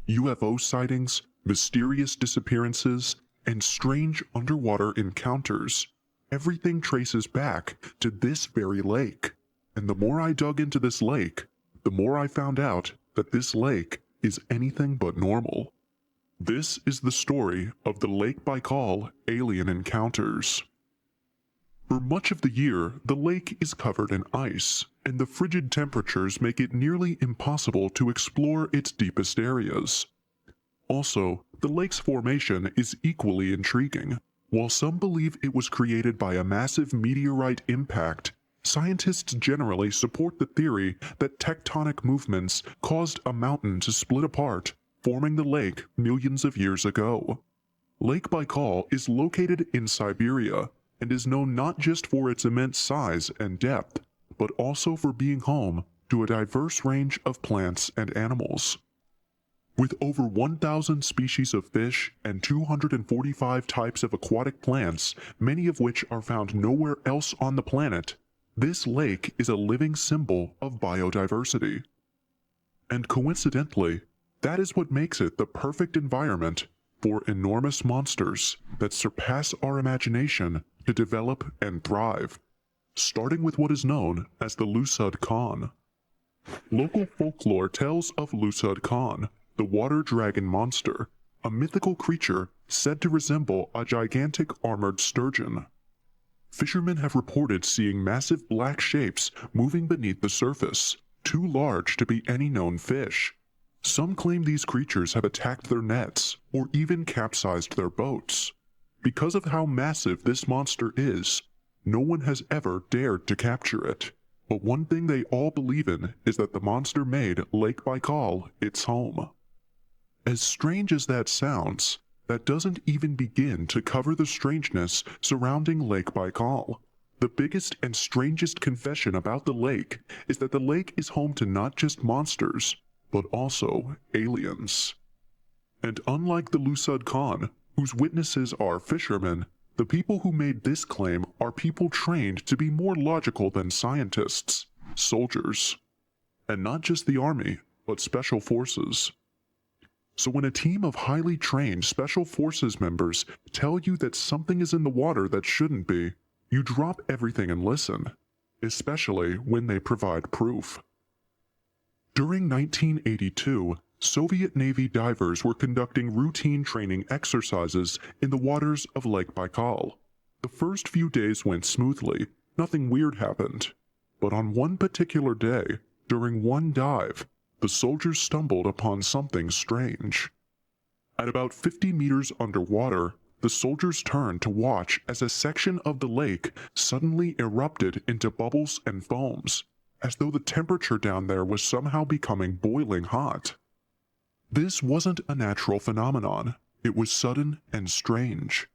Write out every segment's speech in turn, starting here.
UFO sightings, mysterious disappearances, and strange underwater encounters. Everything traces back to this very lake. And the more I dug into this lake, the more I found out that this lake is anything but normal. This is the story of the Lake Baikal alien encounters. For much of the year, the lake is covered in ice, and the frigid temperatures make it nearly impossible to explore its deepest areas. Also, the lake's formation is equally intriguing. While some believe it was created by a massive meteorite impact, scientists generally support the theory that tectonic movements caused a mountain to split apart, forming the lake millions of years ago. Lake Baikal is located in Siberia and is known not just for its immense size and depth, but also for being home to a diverse range of plants and animals. With over 1,000 species of fish and 245 types of aquatic plants, many of which are found nowhere else on the planet, this lake is a living symbol of biodiversity. And coincidentally, that is what makes it the perfect environment for enormous monsters that surpass our imagination to develop and thrive, starting with what is known as the Lusud Khan. Local folklore tells of Lusud Khan, the water dragon monster, a mythical creature said to resemble a gigantic armored sturgeon. Fishermen have reported seeing massive black shapes moving beneath the surface, too large to be any known fish. Some claim these creatures have attacked their nets or even capsized their boats. Because of how massive this monster is, no one has ever dared to capture it. But one thing they all believe in is that the monster made Lake Baikal its home. As strange as that sounds, that doesn't even begin to cover the strangeness surrounding Lake Baikal. The biggest and strangest confession about the lake is that the lake is home to not just monsters, but also aliens. And unlike the Lusud Khan, whose witnesses are fishermen, the people who made this claim are people trained to be more logical than scientists, soldiers. And not just the army, but special forces. So when a team of highly trained special forces members tell you that something is in the water that shouldn't be, you drop everything and listen, especially when they provide proof. During 1982, Soviet Navy divers were conducting routine training exercises in the waters of Lake Baikal. The first few days went smoothly, nothing weird happened. But on one particular day, during one dive, the soldiers stumbled upon something strange. At about 50 meters underwater, the soldiers turned to watch as a section of the lake suddenly erupted into bubbles and foams, as though the temperature down there was somehow becoming boiling hot. This wasn't a natural phenomenon, it was sudden and strange.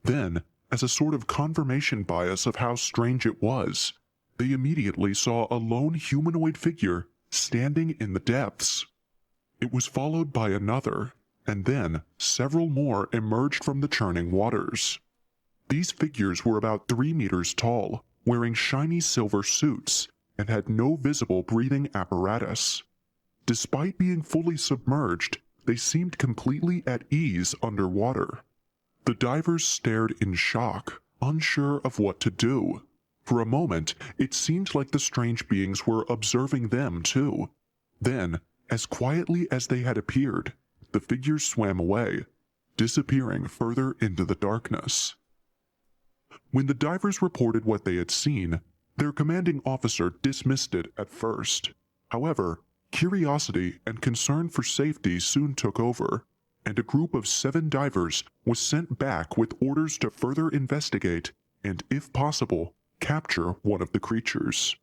Then, as a sort of confirmation bias of how strange it was, they immediately saw a lone humanoid figure standing in the depths. It was followed by another, and then several more emerged from the churning waters. These figures were about 3 meters tall, wearing shiny silver suits, and had no visible breathing apparatus. Despite being fully submerged, they seemed completely at ease underwater. The divers stared in shock, unsure of what to do. For a moment, it seemed like the strange beings were observing them too. Then, as quietly as they had appeared, the figures swam away, disappearing further into the darkness. When the divers reported what they had seen, their commanding officer dismissed it at first. However, curiosity and concern for safety soon took over, and a group of 7 divers was sent back with orders to further investigate and, if possible, capture one of the creatures.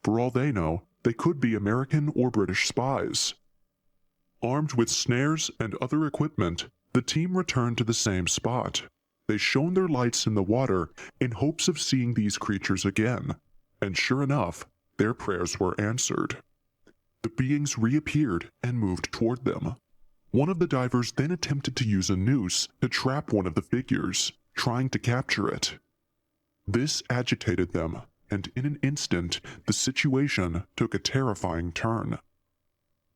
For all they know, they could be American or British spies. Armed with snares and other equipment, the team returned to the same spot. They shone their lights in the water in hopes of seeing these creatures again, and sure enough, their prayers were answered. The beings reappeared and moved toward them. One of the divers then attempted to use a noose to trap one of the figures, trying to capture it. This agitated them, and in an instant, the situation took a terrifying turn.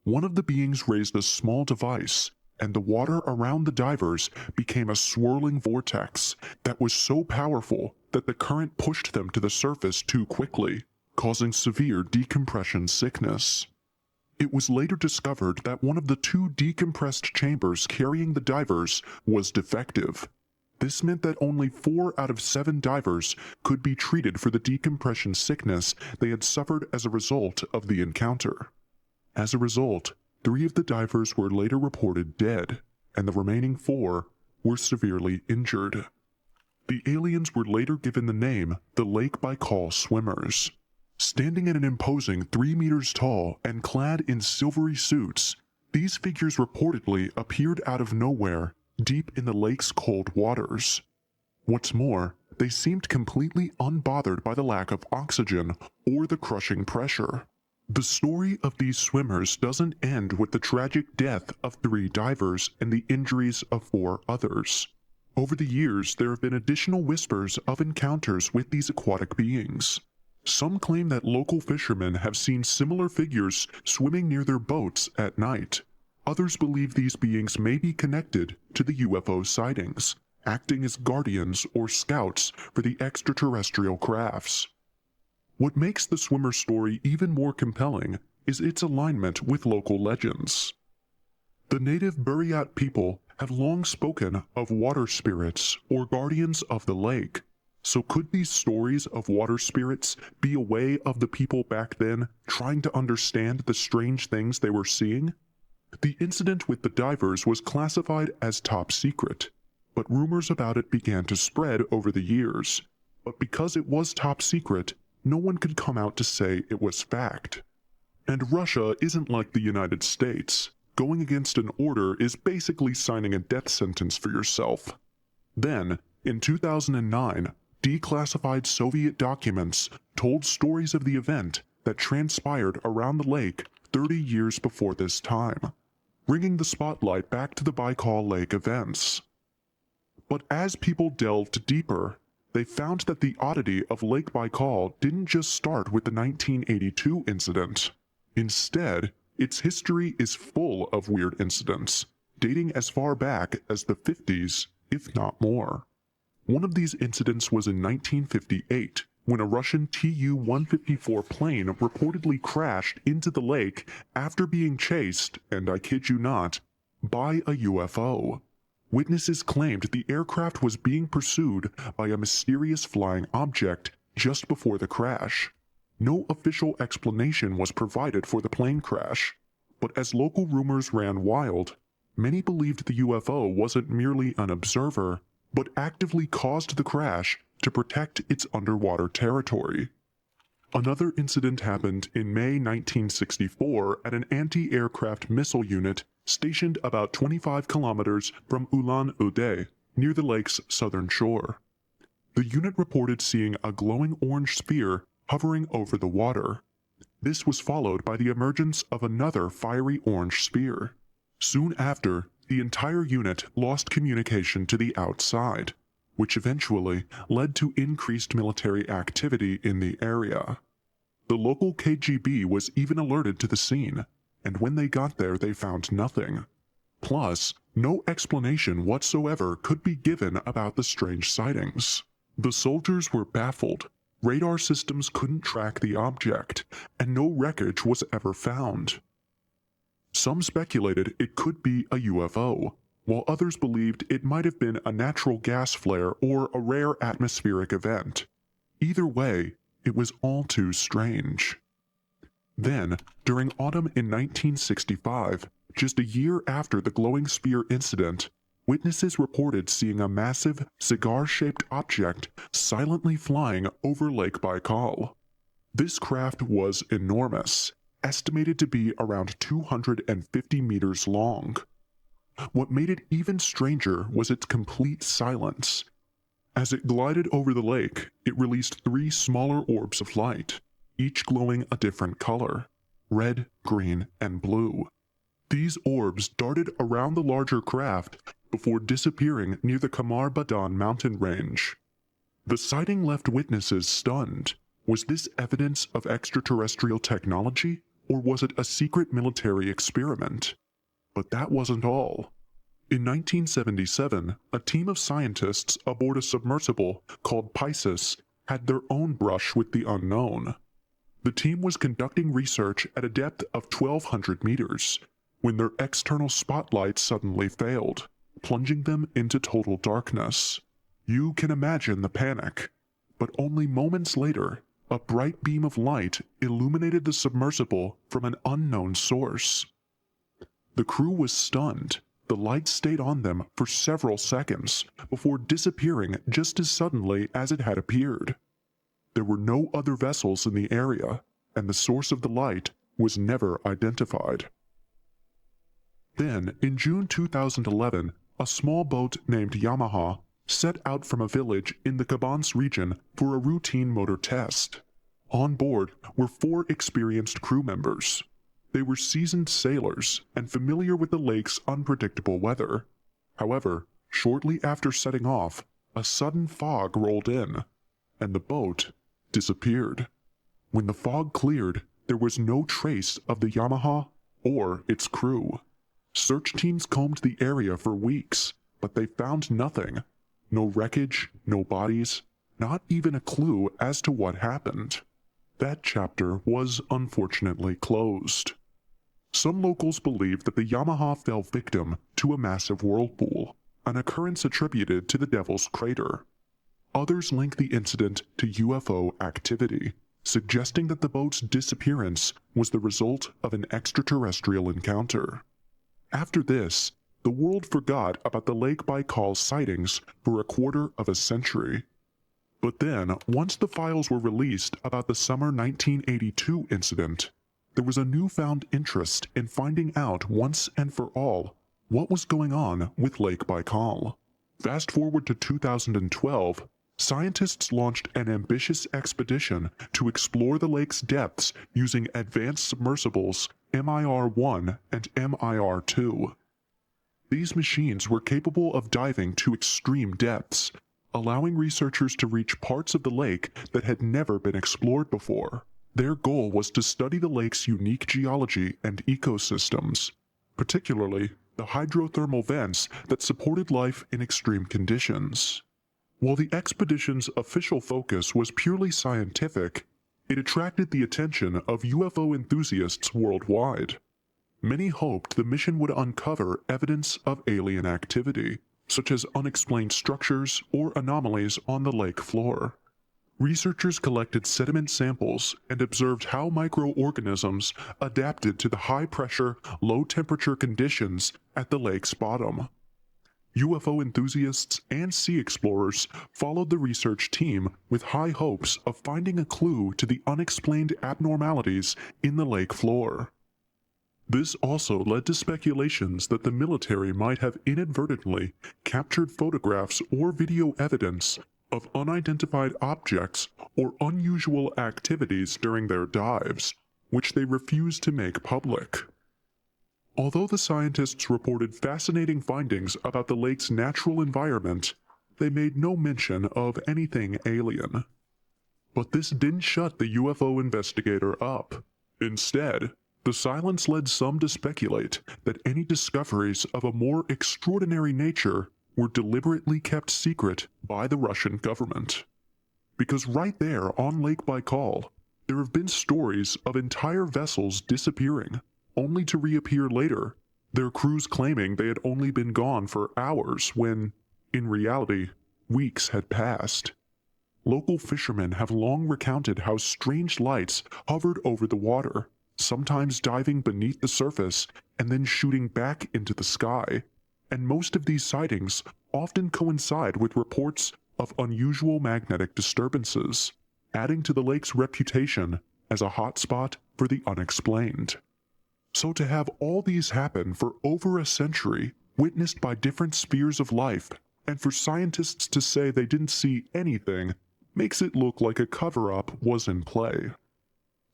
One of the beings raised a small device, and the water around the divers became a swirling vortex that was so powerful that the current pushed them to the surface too quickly, causing severe decompression sickness. It was later discovered that one of the two decompressed chambers carrying the divers was defective. This meant that only 4 out of 7 divers could be treated for the decompression sickness they had suffered as a result of the encounter. As a result, 3 of the divers were later reported dead, and the remaining 4 were severely injured. The aliens were later given the name the Lake Baikal Swimmers. Standing at an imposing 3 meters tall and clad in silvery suits, these figures reportedly appeared out of nowhere, deep in the lake's cold waters. What's more, they seemed completely unbothered by the lack of oxygen or the crushing pressure. The story of these swimmers doesn't end with the tragic death of 3 divers and the injuries of 4 others. Over the years, there have been additional whispers of encounters with these aquatic beings. Some claim that local fishermen have seen similar figures swimming near their boats at night. Others believe these beings may be connected to the UFO sightings, acting as guardians or scouts for the extraterrestrial crafts. What makes the swimmer story even more compelling is its alignment with local legends. The native Buryat people have long spoken of water spirits or guardians of the lake, so could these stories of water spirits be a way of the people back then trying to understand the strange things they were seeing? The incident with the divers was classified as top secret, but rumors about it began to spread over the years. But because it was top secret, no one could come out to say it was fact. And Russia isn't like the United States. Going against an order is basically signing a death sentence for yourself. Then, in 2009, declassified Soviet documents told stories of the event that transpired around the lake 30 years before this time, bringing the spotlight back to the Baikal Lake events. But as people delved deeper, they found that the oddity of Lake Baikal didn't just start with the 1982 incident. Instead, its history is full of weird incidents, dating as far back as the 50s, if not more. One of these incidents was in 1958, when a Russian Tu-154 plane reportedly crashed into the lake after being chased, and I kid you not, by a UFO. Witnesses claimed the aircraft was being pursued by a mysterious flying object just before the crash. No official explanation was provided for the plane crash, but as local rumors ran wild, many believed the UFO wasn't merely an observer, but actively caused the crash to protect its underwater territory. Another incident happened in May 1964 at an anti-aircraft missile unit stationed about 25 kilometers from Ulan-Ude, near the lake's southern shore. The unit reported seeing a glowing orange sphere hovering over the water. This was followed by the emergence of another fiery orange sphere. Soon after, the entire unit lost communication to the outside, which eventually led to increased military activity in the area. The local KGB was even alerted to the scene, and when they got there they found nothing. Plus, no explanation whatsoever could be given about the strange sightings. The soldiers were baffled. Radar systems couldn't track the object, and no wreckage was ever found. Some speculated it could be a UFO, while others believed it might have been a natural gas flare or a rare atmospheric event. Either way, it was all too strange. Then, during autumn in 1965, just a year after the glowing sphere incident, witnesses reported seeing a massive, cigar-shaped object silently flying over Lake Baikal. This craft was enormous, estimated to be around 250 meters long. What made it even stranger was its complete silence. As it glided over the lake, it released 3 smaller orbs of light, each glowing a different color: red, green, and blue. These orbs darted around the larger craft before disappearing near the Kamar Badan mountain range. The sighting left witnesses stunned. Was this evidence of extraterrestrial technology, or was it a secret military experiment? But that wasn't all. In 1977, a team of scientists aboard a submersible called PIXABAY had their own brush with the unknown. The team was conducting research at a depth of 1,200 meters when their external spotlight suddenly failed, plunging them into total darkness. You can imagine the panic, but only moments later, a bright beam of light illuminated the submersible from an unknown source. The crew was stunned. The light stayed on them for several seconds before disappearing just as suddenly as it had appeared. There were no other vessels in the area, and the source of the light was never identified. Then, in June 2011, a small boat named Yamaha set out from a village in the Cabannes region for a routine motor test. On board were 4 experienced crew members. They were seasoned sailors and familiar with the lake's unpredictable weather. However, shortly after setting off, a sudden fog rolled in, and the boat disappeared. When the fog cleared, there was no trace of the Yamaha or its crew. Search teams combed the area for weeks, but they found nothing. No wreckage, no bodies, not even a clue as to what happened. That chapter was unfortunately closed. Some locals believe that the Yamaha fell victim to a massive whirlpool, an occurrence attributed to the Devil's Crater. Others link the incident to UFO activity, suggesting that the boat's disappearance was the result of an extraterrestrial encounter. After this, the world forgot about the Lake Baikal sightings for a quarter of a century. But then, once the files were released about the summer 1982 incident, there was a newfound interest in finding out once and for all what was going on with Lake Baikal. Fast forward to 2012, scientists launched an ambitious expedition to explore the lake's depths using advanced submersibles MIR-1 and MIR-2. These machines were capable of diving to extreme depths, allowing researchers to reach parts of the lake that had never been explored before. Their goal was to study the lake's unique geology and ecosystems, particularly the hydrothermal vents that supported life in extreme conditions. While the expedition's official focus was purely scientific, it attracted the attention of UFO enthusiasts worldwide. Many hoped the mission would uncover evidence of alien activity, such as unexplained structures or anomalies on the lake floor. Researchers collected sediment samples and observed how microorganisms adapted to the high-pressure, low-temperature conditions at the lake's bottom. UFO enthusiasts and sea explorers followed the research team with high hopes of finding a clue to the unexplained abnormalities in the lake floor. This also led to speculations that the military might have inadvertently captured photographs or video evidence of unidentified objects or unusual activities during their dives, which they refused to make public. Although the scientists reported fascinating findings about the lake's natural environment, they made no mention of anything alien. But this didn't shut the UFO investigator up. Instead, the silence led some to speculate that any discoveries of a more extraordinary nature were deliberately kept secret by the Russian government. Because right there on Lake Baikal, there have been stories of entire vessels disappearing, only to reappear later, their crews claiming they had only been gone for hours when, in reality, weeks had passed. Local fishermen have long recounted how strange lights hovered over the water, sometimes diving beneath the surface and then shooting back into the sky, and most of these sightings often coincide with reports of unusual magnetic disturbances, adding to the lake's reputation as a hotspot for the unexplained. So to have all these happen for over a century, witnessed by different spheres of life, and for scientists to say they didn't see anything, makes it look like a cover-up was in play.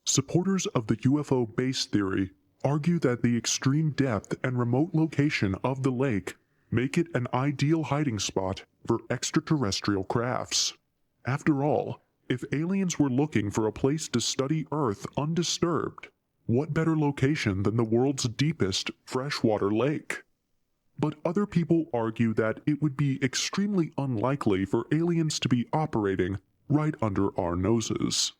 Supporters of the UFO base theory argue that the extreme depth and remote location of the lake make it an ideal hiding spot for extraterrestrial crafts. After all, if aliens were looking for a place to study Earth undisturbed, What better location than the world's deepest freshwater lake? But other people argue that it would be extremely unlikely for aliens to be operating right under our noses.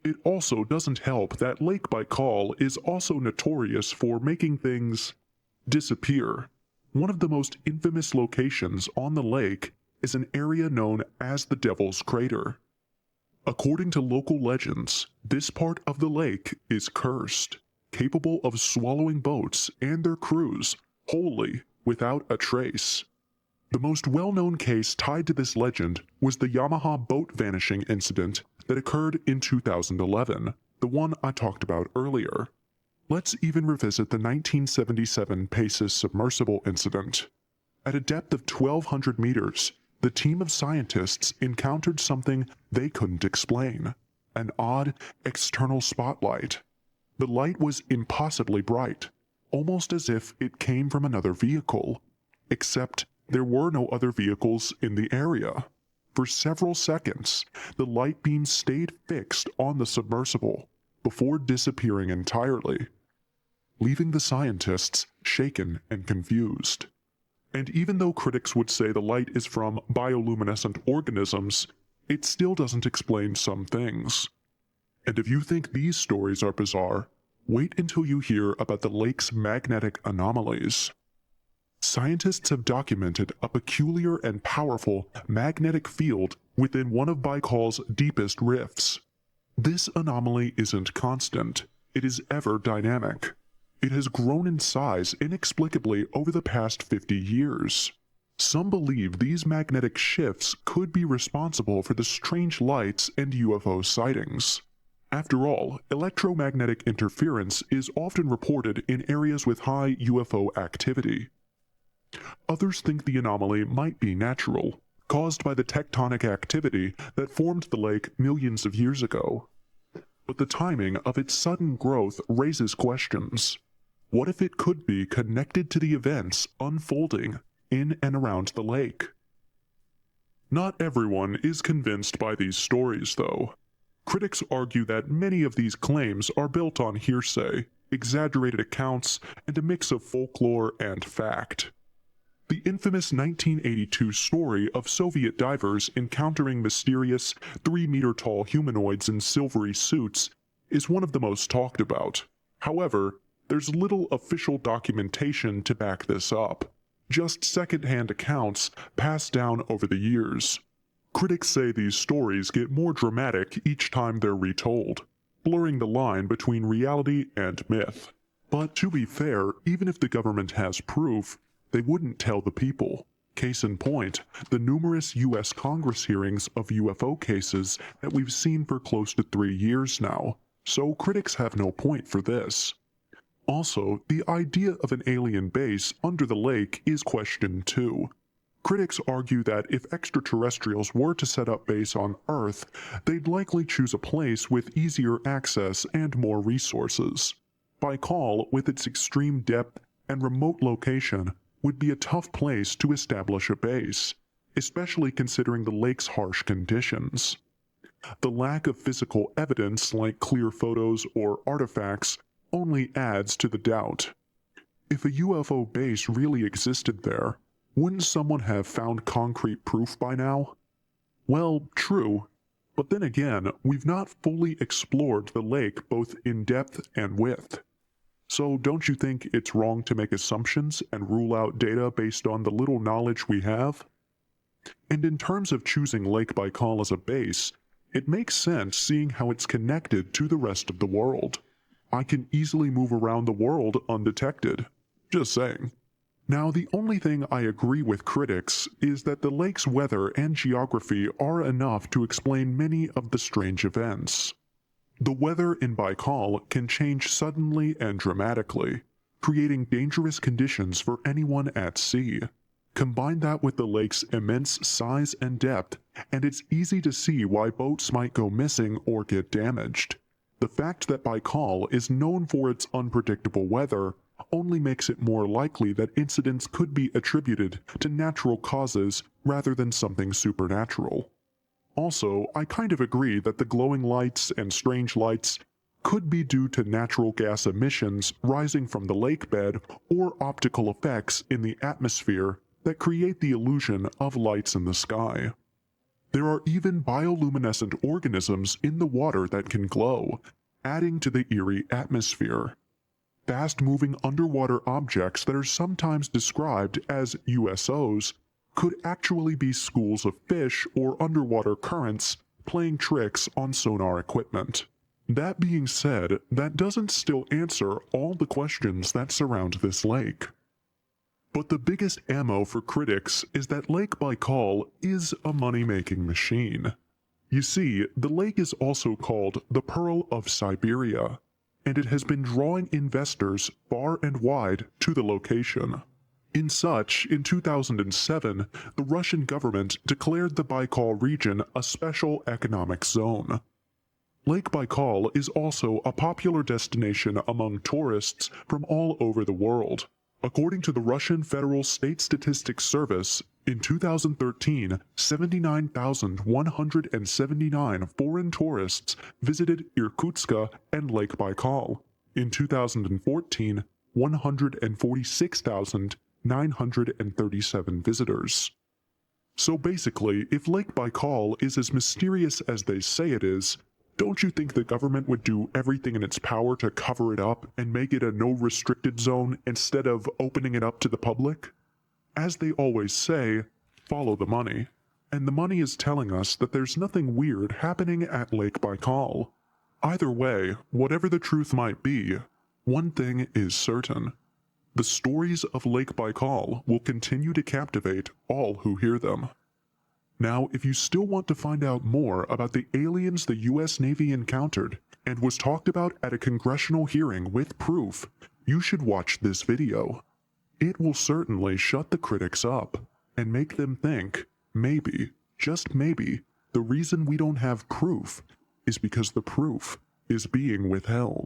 It also doesn't help that Lake Baikal is also notorious for making things disappear. One of the most infamous locations on the lake is an area known as the Devil's Crater. According to local legends, this part of the lake is cursed, capable of swallowing boats and their crews wholly without a trace. The most well-known case tied to this legend was the Yamaha boat vanishing incident that occurred in 2011, the one I talked about earlier. Let's even revisit the 1977 PACES submersible incident. At a depth of 1,200 meters, the team of scientists encountered something they couldn't explain: an odd external spotlight. The light was impossibly bright, almost as if it came from another vehicle, except there were no other vehicles in the area. For several seconds, the light beam stayed fixed on the submersible before disappearing entirely, leaving the scientists shaken and confused. And even though critics would say the light is from bioluminescent organisms, it still doesn't explain some things. And if you think these stories are bizarre, wait until you hear about the lake's magnetic anomalies. Scientists have documented a peculiar and powerful magnetic field within one of Baikal's deepest rifts. This anomaly isn't constant, it is ever dynamic. It has grown in size inexplicably over the past 50 years. Some believe these magnetic shifts could be responsible for the strange lights and UFO sightings. After all, electromagnetic interference is often reported in areas with high UFO activity. Others think the anomaly might be natural, caused by the tectonic activity that formed the lake millions of years ago. But the timing of its sudden growth raises questions. What if it could be connected to the events unfolding in and around the lake? Not everyone is convinced by these stories, though. Critics argue that many of these claims are built on hearsay, exaggerated accounts, and a mix of folklore and fact. The infamous 1982 story of Soviet divers encountering mysterious 3-meter-tall humanoids in silvery suits is one of the most talked about. However, there's little official documentation to back this up, just second-hand accounts passed down over the years. Critics say these stories get more dramatic each time they're retold, blurring the line between reality and myth. But to be fair, even if the government has proof, they wouldn't tell the people. Case in point, the numerous U.S. Congress hearings of UFO cases that we've seen for close to 3 years now, so critics have no point for this. Also, the idea of an alien base under the lake is questioned too. Critics argue that if extraterrestrials were to set up base on Earth, they'd likely choose a place with easier access and more resources. Baikal, with its extreme depth and remote location, would be a tough place to establish a base, especially considering the lake's harsh conditions. The lack of physical evidence like clear photos or artifacts only adds to the doubt. If a UFO base really existed there, wouldn't someone have found concrete proof by now? Well, true, but then again, we've not fully explored the lake both in depth and width. So don't you think it's wrong to make assumptions and rule out data based on the little knowledge we have? And in terms of choosing Lake Baikal as a base, it makes sense seeing how it's connected to the rest of the world. I can easily move around the world undetected. Just saying. Now, the only thing I agree with critics is that the lake's weather and geography are enough to explain many of the strange events. The weather in Baikal can change suddenly and dramatically, creating dangerous conditions for anyone at sea. Combine that with the lake's immense size and depth, and it's easy to see why boats might go missing or get damaged. The fact that Baikal is known for its unpredictable weather only makes it more likely that incidents could be attributed to natural causes rather than something supernatural. Also, I kind of agree that the glowing lights and strange lights could be due to natural gas emissions rising from the lake bed or optical effects in the atmosphere that create the illusion of lights in the sky. There are even bioluminescent organisms in the water that can glow, adding to the eerie atmosphere. Fast-moving underwater objects that are sometimes described as USOs could actually be schools of fish or underwater currents playing tricks on sonar equipment. That being said, that doesn't still answer all the questions that surround this lake. But the biggest ammo for critics is that Lake Baikal is a money-making machine. You see, the lake is also called the Pearl of Siberia, and it has been drawing investors far and wide to the location. In 2007, the Russian government declared the Baikal region a special economic zone. Lake Baikal is also a popular destination among tourists from all over the world. According to the Russian Federal State Statistics Service, in 2013, 79,179 foreign tourists visited Irkutsk and Lake Baikal. In 2014, 146,937 visitors. So basically, if Lake Baikal is as mysterious as they say it is, don't you think the government would do everything in its power to cover it up and make it a no-restricted zone instead of opening it up to the public? As they always say, follow the money. And the money is telling us that there's nothing weird happening at Lake Baikal. Either way, whatever the truth might be, one thing is certain. The stories of Lake Baikal will continue to captivate all who hear them. Now, if you still want to find out more about the aliens the US Navy encountered and was talked about at a congressional hearing with proof, you should watch this video. It will certainly shut the critics up and make them think, maybe, just maybe, the reason we don't have proof is because the proof is being withheld.